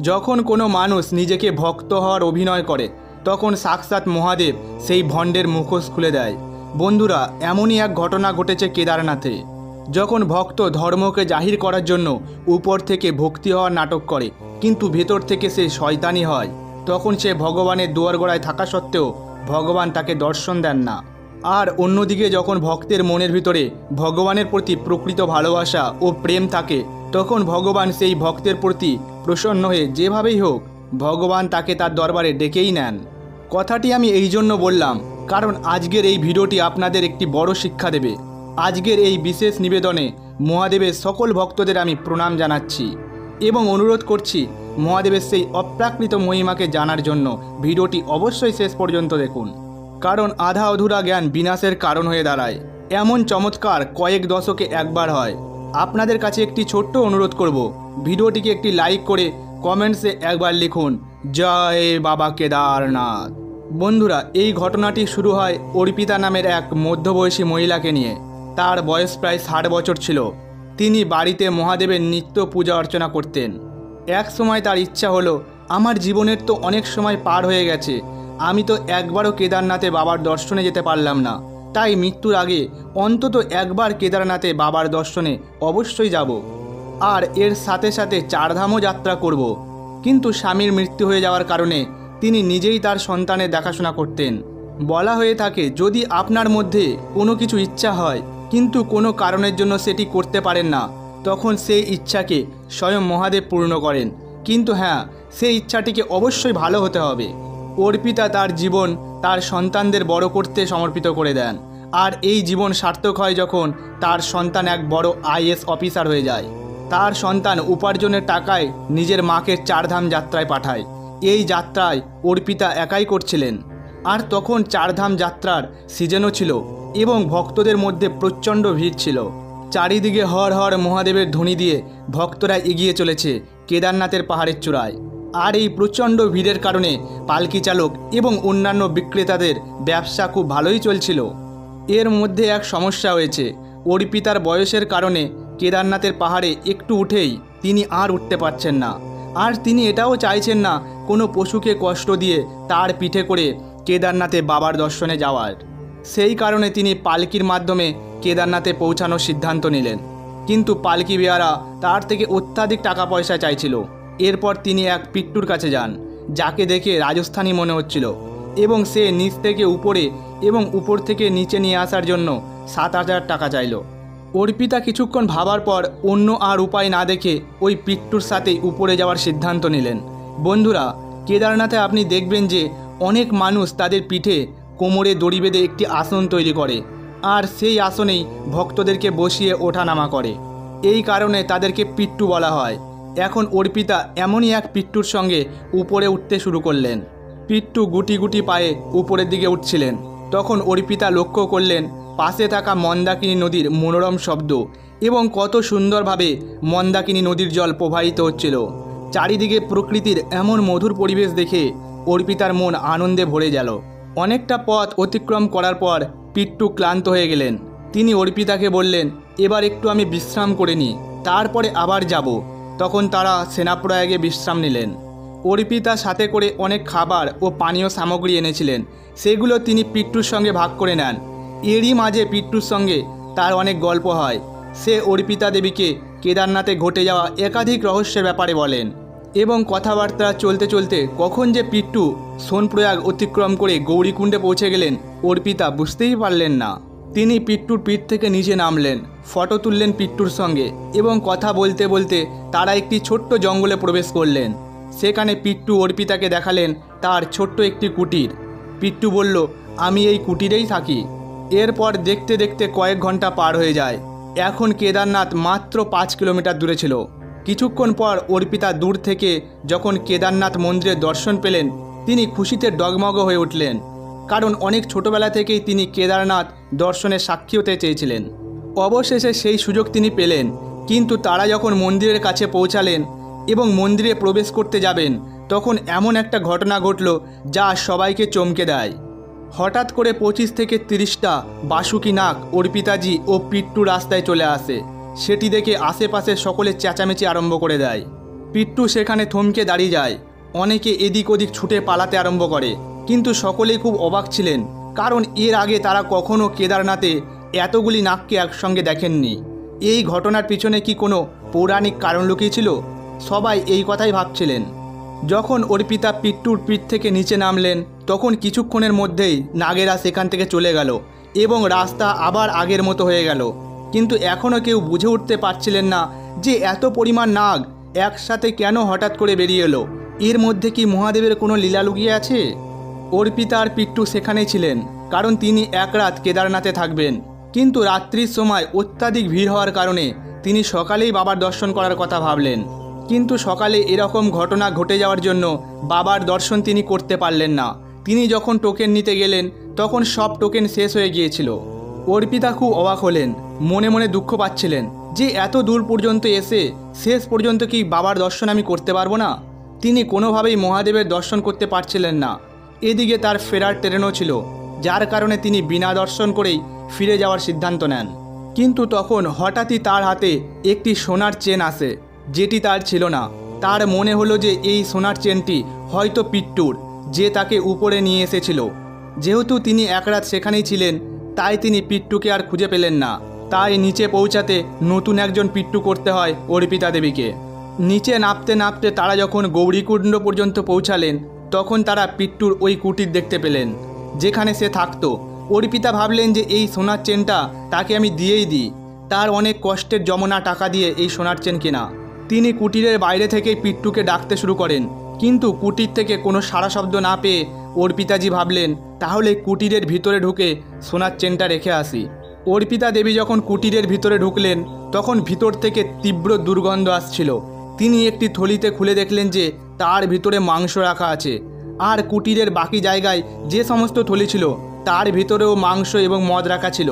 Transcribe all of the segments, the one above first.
যখন কোনো মানুষ নিজেকে ভক্ত হওয়ার অভিনয় করে তখন সাক্ষাৎ মহাদেব সেই ভণ্ডের মুখোশ খুলে দেয়। বন্ধুরা, এমনই এক ঘটনা ঘটেছে কেদারনাথে। যখন ভক্ত ধর্মকে জাহির করার জন্য উপর থেকে ভক্তি হওয়ার নাটক করে কিন্তু ভেতর থেকে সে শয়তানি হয়, তখন সে ভগবানের দুয়ারগোড়ায় থাকা সত্ত্বেও ভগবান তাকে দর্শন দেন না। আর অন্যদিকে যখন ভক্তের মনের ভিতরে ভগবানের প্রতি প্রকৃত ভালোবাসা ও প্রেম থাকে তখন ভগবান সেই ভক্তের প্রতি প্রসন্ন হয়ে যেভাবেই হোক ভগবান তাকে তার দরবারে ডেকেই নেন। কথাটি আমি এই জন্য বললাম কারণ আজকের এই ভিডিওটি আপনাদের একটি বড় শিক্ষা দেবে। আজকের এই বিশেষ নিবেদনে মহাদেবের সকল ভক্তদের আমি প্রণাম জানাচ্ছি এবং অনুরোধ করছি মহাদেবের সেই অপ্রাকৃত মহিমাকে জানার জন্য ভিডিওটি অবশ্যই শেষ পর্যন্ত দেখুন, কারণ আধা অধুরা জ্ঞান বিনাশের কারণ হয়ে দাঁড়ায়। এমন চমৎকার কয়েক দশকে একবার হয়। আপনাদের কাছে একটি ছোট্ট অনুরোধ করব, ভিডিওটিকে একটি লাইক করে কমেন্টসে একবার লিখুন জয় বাবা কেদারনাথ। বন্ধুরা, এই ঘটনাটি শুরু হয় অর্পিতা নামের এক মধ্যবয়সী মহিলাকে নিয়ে। তার বয়স প্রায় 60 বছর ছিল। তিনি বাড়িতে মহাদেবের নিত্য পূজা অর্চনা করতেন। এক সময় তার ইচ্ছা হলো, আমার জীবনের তো অনেক সময় পার হয়ে গেছে, আমি তো একবারও কেদারনাথে বাবার দর্শনে যেতে পারলাম না, তাই মৃত্যুর আগে অন্তত একবার কেদারনাথে বাবার দর্শনে অবশ্যই যাব আর এর সাথে সাথে চারধামও যাত্রা করব। কিন্তু স্বামীর মৃত্যু হয়ে যাওয়ার কারণে তিনি নিজেই তার সন্তানের দেখাশোনা করতেন। বলা হয়ে থাকে, যদি আপনার মধ্যে কোনো কিছু ইচ্ছা হয় কিন্তু কোনো কারণের জন্য সেটি করতে পারেন না, তখন সেই ইচ্ছাকে স্বয়ং মহাদেব পূর্ণ করেন। কিন্তু হ্যাঁ, সেই ইচ্ছাটিকে অবশ্যই ভালো হতে হবে। অর্পিতা তার জীবন তার সন্তানদের বড় করতে সমর্পিত করে দেন। আর এই জীবন সার্থক হয় যখন তার সন্তান এক বড় আইএএস অফিসার হয়ে যায়। তার সন্তান উপার্জনের টাকায় নিজের মাকে চারধাম যাত্রায় পাঠায়। এই যাত্রায় অর্পিতা একাই করছিলেন। আর তখন চারধাম যাত্রার সিজনও ছিল এবং ভক্তদের মধ্যে প্রচণ্ড ভিড় ছিল। চারিদিকে হর হর মহাদেবের ধ্বনি দিয়ে ভক্তরা এগিয়ে চলেছে কেদারনাথের পাহাড়ের চূড়ায়। আর এই প্রচণ্ড ভিড়ের কারণে পালকি চালক এবং অন্যান্য বিক্রেতাদের ব্যবসা খুব ভালোই চলছিল। এর মধ্যে এক সমস্যা হয়েছে। অর্পিতার বয়সের কারণে কেদারনাথের পাহাড়ে একটু উঠেই তিনি আর উঠতে পারছেন না। আর তিনি এটাও চাইছেন না কোনো পশুকে কষ্ট দিয়ে তার পিঠে করে কেদারনাথে বাবার দর্শনে যাওয়ার। সেই কারণে তিনি পালকির মাধ্যমে কেদারনাথে পৌঁছানোর সিদ্ধান্ত নিলেন। কিন্তু পালকি বেয়ারা তার থেকে অত্যাধিক টাকা পয়সা চাইছিল। এরপর তিনি এক পিট্টুর কাছে যান, যাকে দেখে রাজস্থানী মনে হচ্ছিল, এবং সে নিচ থেকে উপরে এবং উপর থেকে নিচে নিয়ে আসার জন্য 7,000 টাকা চাইল। অর্পিতা কিছুক্ষণ ভাবার পর অন্য আর উপায় না দেখে ওই পিট্টুর সাথেই উপরে যাওয়ার সিদ্ধান্ত নিলেন। বন্ধুরা, কেদারনাথে আপনি দেখবেন যে অনেক মানুষ তাদের পিঠে কোমরে দড়ি বেঁধে একটি আসন তৈরি করে আর সেই আসনেই ভক্তদেরকে বসিয়ে ওঠানামা করে। এই কারণে তাদেরকে পিট্টু বলা হয়। এখন অর্পিতা এমনই এক পিট্টুর সঙ্গে উপরে উঠতে শুরু করলেন। পিট্টু গুটি গুটি পায়ে উপরের দিকে উঠছিলেন। তখন অর্পিতা লক্ষ্য করলেন পাশে থাকা মন্দাকিনী নদীর মনোরম শব্দ এবং কত সুন্দরভাবে মন্দাকিনী নদীর জল প্রবাহিত হচ্ছিল। চারিদিকে প্রকৃতির এমন মধুর পরিবেশ দেখে অর্পিতার মন আনন্দে ভরে গেল। অনেকটা পথ অতিক্রম করার পর পিট্টু ক্লান্ত হয়ে গেলেন। তিনি অর্পিতাকে বললেন, এবার একটু আমি বিশ্রাম করে নিই, তারপরে আবার যাব। তখন তারা সেনাপ্রয়াগে বিশ্রাম নিলেন। অর্পিতা সাথে করে অনেক খাবার ও পানীয় সামগ্রী এনেছিলেন। সেগুলো তিনি পিট্টুর সঙ্গে ভাগ করে নেন। এরই মাঝে পিট্টুর সঙ্গে তার অনেক গল্প হয়। সে অর্পিতা দেবীকে কেদারনাথে ঘটে যাওয়া একাধিক রহস্যের ব্যাপারে বলেন এবং কথাবার্তা চলতে চলতে কখন যে পিট্টু সোনপ্রয়াগ অতিক্রম করে গৌরীকুণ্ডে পৌঁছে গেলেন অর্পিতা বুঝতেই পারলেন না। তিনি পিট্টুর পিঠ থেকে নিচে নামলেন, ফটো তুললেন পিট্টুর সঙ্গে এবং কথা বলতে বলতে তারা একটি ছোট্ট জঙ্গলে প্রবেশ করলেন। সেখানে পিট্টু অর্পিতাকে দেখালেন তার ছোট্ট একটি কুটির। পিট্টু বলল, আমি এই কুটিরেই থাকি। এরপর দেখতে দেখতে কয়েক ঘন্টা পার হয়ে যায়। এখন কেদারনাথ মাত্র 5 কিলোমিটার দূরে ছিল। কিছুক্ষণ পর অর্পিতা দূর থেকে যখন কেদারনাথ মন্দিরের দর্শন পেলেন তিনি খুশিতে ডগমগ হয়ে উঠলেন, কারণ অনেক ছোটবেলা থেকেই তিনি কেদারনাথ দর্শনের সাক্ষী হতে চেয়েছিলেন। অবশেষে সেই সুযোগ তিনি পেলেন। কিন্তু তারা যখন মন্দিরের কাছে পৌঁছালেন এবং মন্দিরে প্রবেশ করতে যাবেন তখন এমন একটা ঘটনা ঘটল যা সবাইকে চমকে দেয়। হঠাৎ করে 25 থেকে 30টা বাসুকি নাগ অর্পিতাজি ও পিট্টু রাস্তায় চলে আসে। সেটি দেখে আশেপাশে সকলে চেঁচামেচি আরম্ভ করে দেয়। পিট্টু সেখানে থমকে দাঁড়িয়ে যায়। অনেকে এদিক ওদিক ছুটে পালাতে আরম্ভ করে, কিন্তু সকলেই খুব অবাক ছিলেন, কারণ এর আগে তারা কখনো কেদারনাথে এতগুলি নাগকে একসঙ্গে দেখেননি। এই ঘটনার পিছনে কি কোনো পৌরাণিক কারণ লুকিয়েছিল? সবাই এই কথাই ভাবছিলেন। যখন অর্পিতা পিট্টুর পিঠ থেকে নিচে নামলেন, তখন কিছুক্ষণের মধ্যেই নাগেরা সেখান থেকে চলে গেল এবং রাস্তা আবার আগের মতো হয়ে গেল। কিন্তু এখনও কেউ বুঝে উঠতে পারছিলেন না যে এত পরিমাণ নাগ একসাথে কেন হঠাৎ করে বেরিয়ে এলো। এর মধ্যে কি মহাদেবের কোনো লীলা লুকিয়ে আছে? অর্পিতা আর পিট্টু সেখানেই ছিলেন, কারণ তিনি এক রাত কেদারনাথে থাকবেন। কিন্তু রাত্রির সময় অত্যাধিক ভিড় হওয়ার কারণে তিনি সকালেই বাবার দর্শন করার কথা ভাবলেন। কিন্তু সকালে এরকম ঘটনা ঘটে যাওয়ার জন্য বাবার দর্শন তিনি করতে পারলেন না। তিনি যখন টোকেন নিতে গেলেন, তখন সব টোকেন শেষ হয়ে গিয়েছিল। অর্পিতা খুব অবাক হলেন, মনে মনে দুঃখ পাচ্ছিলেন যে এত দূর পর্যন্ত এসে শেষ পর্যন্ত কি বাবার দর্শন আমি করতে পারবো না। তিনি কোনোভাবেই মহাদেবের দর্শন করতে পারছিলেন না। এদিকে তার ফেরার ট্রেনও ছিল, যার কারণে তিনি বিনা দর্শন করেই ফিরে যাওয়ার সিদ্ধান্ত নেন। কিন্তু তখন হঠাৎই তার হাতে একটি সোনার চেন আসে, যেটি তার ছিল না। তার মনে হলো যে এই সোনার চেনটি হয়তো পিট্টুর, যে তাকে উপরে নিয়ে এসেছিল। যেহেতু তিনি এক রাত সেখানেই ছিলেন, তাই তিনি পিট্টুকে আর খুঁজে পেলেন না। তাই নিচে পৌঁছাতে নতুন একজন পিট্টু করতে হয় অর্পিতা দেবীকে। নিচে নামতে নামতে তারা যখন গৌরীকুণ্ড পর্যন্ত পৌঁছালেন, তখন তারা পিট্টুর ওই কুটির দেখতে পেলেন, যেখানে সে থাকতো। অর্পিতা ভাবলেন যে এই সোনার চেনটা তাকে আমি দিয়েই দিই। তার অনেক কষ্টের জমানো টাকা দিয়ে এই সোনার চেন কেনা। তিনি কুটিরের বাইরে থেকেই পিট্টুকে ডাকতে শুরু করেন, কিন্তু কুটির থেকে কোনো সাড়া শব্দ না পেয়ে অর্পিতাজি ভাবলেন তাহলে কুটিরের ভিতরে ঢুকে সোনার চেনটা রেখে আসি। অর্পিতা দেবী যখন কুটিরের ভিতরে ঢুকলেন, তখন ভিতর থেকে তীব্র দুর্গন্ধ আসছিল। তিনি একটি থলিতে খুলে দেখলেন যে তার ভিতরে মাংস রাখা আছে, আর কুটিরের বাকি জায়গায় যে সমস্ত থলি ছিল তার ভিতরেও মাংস এবং মদ রাখা ছিল।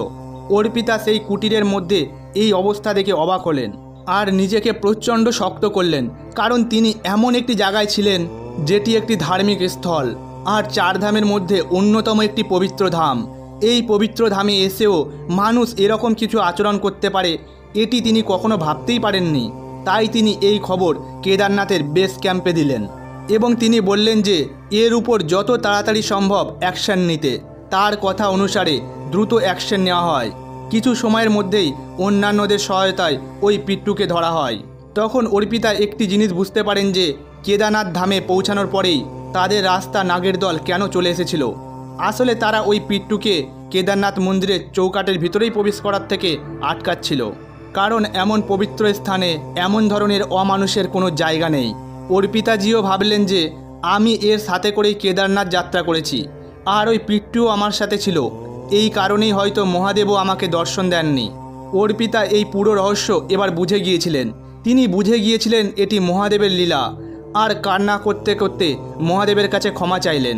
অর্পিতা সেই কুটিরের মধ্যে এই অবস্থা দেখে অবাক হলেন আর নিজেকে প্রচণ্ড শক্ত করলেন, কারণ তিনি এমন একটি জায়গায় ছিলেন যেটি একটি ধার্মিক স্থল আর চার ধামের মধ্যে অন্যতম একটি পবিত্র ধাম। এই পবিত্র ধামে এসেও মানুষ এরকম কিছু আচরণ করতে পারে, এটি তিনি কখনো ভাবতেই পারেননি। তাই তিনি এই খবর কেদারনাথের বেস ক্যাম্পে দিলেন এবং তিনি বললেন যে এর উপর যত তাড়াতাড়ি সম্ভব অ্যাকশন নিতে। তার কথা অনুসারে দ্রুত অ্যাকশন নেওয়া হয়। কিছু সময়ের মধ্যেই অন্যান্যদের সহায়তায় ওই পিট্টুকে ধরা হয়। তখন অর্পিতা একটি জিনিস বুঝতে পারেন যে কেদারনাথ ধামে পৌঁছানোর পরেই তাদের রাস্তা নাগের দল কেন চলে এসেছিল। আসলে তারা ওই পিট্টুকে কেদারনাথ মন্দিরের চৌকাটের ভিতরেই প্রবেশ করার থেকে আটকাচ্ছিল, কারণ এমন পবিত্র স্থানে এমন ধরনের অমানুষের কোনো জায়গা নেই। অর্পিতাজিও ভাবলেন যে আমি এর সাথে করেই কেদারনাথ যাত্রা করেছি, আর ওই পিট্টুও আমার সাথে ছিল। এই কারণেই হয়তো মহাদেবও আমাকে দর্শন দেননি। অর্পিতা এই পুরো রহস্য এবার বুঝে গিয়েছিলেন। তিনি বুঝে গিয়েছিলেন এটি মহাদেবের লীলা, আর কান্না করতে করতে মহাদেবের কাছে ক্ষমা চাইলেন।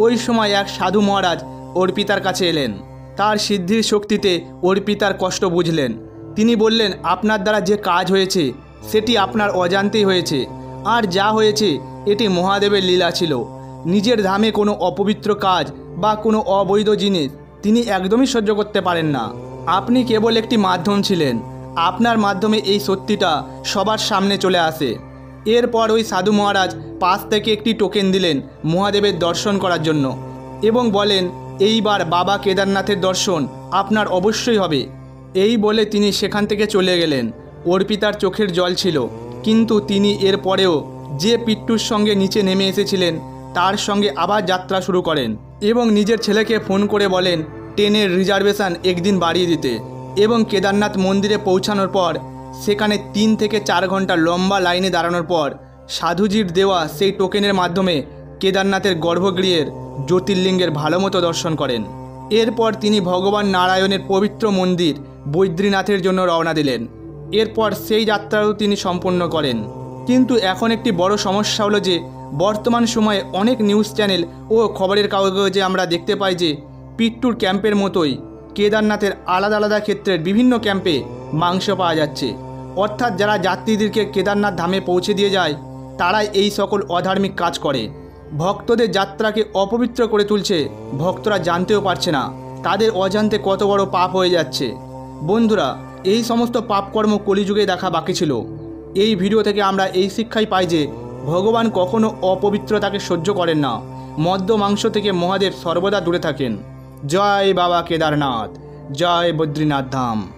ওই সময় এক সাধু মহারাজ অর্পিতার কাছে এলেন। তার সিদ্ধির শক্তিতে অর্পিতার কষ্ট বুঝলেন। তিনি বললেন, আপনার দ্বারা যে কাজ হয়েছে সেটি আপনার অজান্তেই হয়েছে, আর যা হয়েছে এটি মহাদেবের লীলা ছিল। নিজের ধামে কোনো অপবিত্র কাজ বা কোনো অবৈধ জিনিস তিনি একদমই সহ্য করতে পারেন না। আপনি কেবল একটি মাধ্যম ছিলেন, আপনার মাধ্যমে এই সত্যিটা সবার সামনে চলে আসে। এরপর ওই সাধু মহারাজ পাশ থেকে একটি টোকেন দিলেন মহাদেবের দর্শন করার জন্য এবং বলেন, এইবার বাবা কেদারনাথের দর্শন আপনার অবশ্যই হবে। এই বলে তিনি সেখান থেকে চলে গেলেন। অর্পিতার চোখের জল ছিল, কিন্তু তিনি এর পরেও যে পিট্টুর সঙ্গে নিচে নেমে এসেছিলেন তার সঙ্গে আবার যাত্রা শুরু করেন এবং নিজের ছেলেকে ফোন করে বলেন ট্রেনের রিজার্ভেশন একদিন বাড়িয়ে দিতে। এবং কেদারনাথ মন্দিরে পৌঁছানোর পর সেখানে 3 থেকে 4 ঘন্টা লম্বা লাইনে দাঁড়ানোর পর সাধুজির দেওয়া সেই টোকেনের মাধ্যমে কেদারনাথের গর্ভগৃহের জ্যোতির্লিঙ্গের ভালোমতো দর্শন করেন। এরপর তিনি ভগবান নারায়ণের পবিত্র মন্দির বৈদ্রীনাথের জন্য রওনা দিলেন। এরপর সেই যাত্রাও তিনি সম্পন্ন করেন। কিন্তু এখন একটি বড় সমস্যা হলো যে বর্তমান সময়ে অনেক নিউজ চ্যানেল ও খবরের কাগজে আমরা দেখতে পাই যে পিট্টুর ক্যাম্পের মতোই কেদারনাথের আলাদা আলাদা ক্ষেত্রের বিভিন্ন ক্যাম্পে মাংস পাওয়া যাচ্ছে। অর্থাৎ যারা যাত্রীদেরকে কেদারনাথ ধামে পৌঁছে দিয়ে যায় তারাই এই সকল অধার্মিক কাজ করে, ভক্তদের যাত্রাকে অপবিত্র করে তুলছে। ভক্তরা জানতেও পারছে না তাদের অজান্তে কত বড় পাপ হয়ে যাচ্ছে। বন্ধুরা, এই সমস্ত পাপকর্ম কলিযুগে দেখা বাকি ছিল, এই ভিডিও থেকে আমরা এই শিক্ষাই পাই যে ভগবান কখনো অপবিত্রতাকে সহ্য করেন না। মদ্য মাংস থেকে মহাদেব সর্বদা দূরে থাকেন। জয় বাবা কেদারনাথ, জয় বদ্রীনাথ ধাম।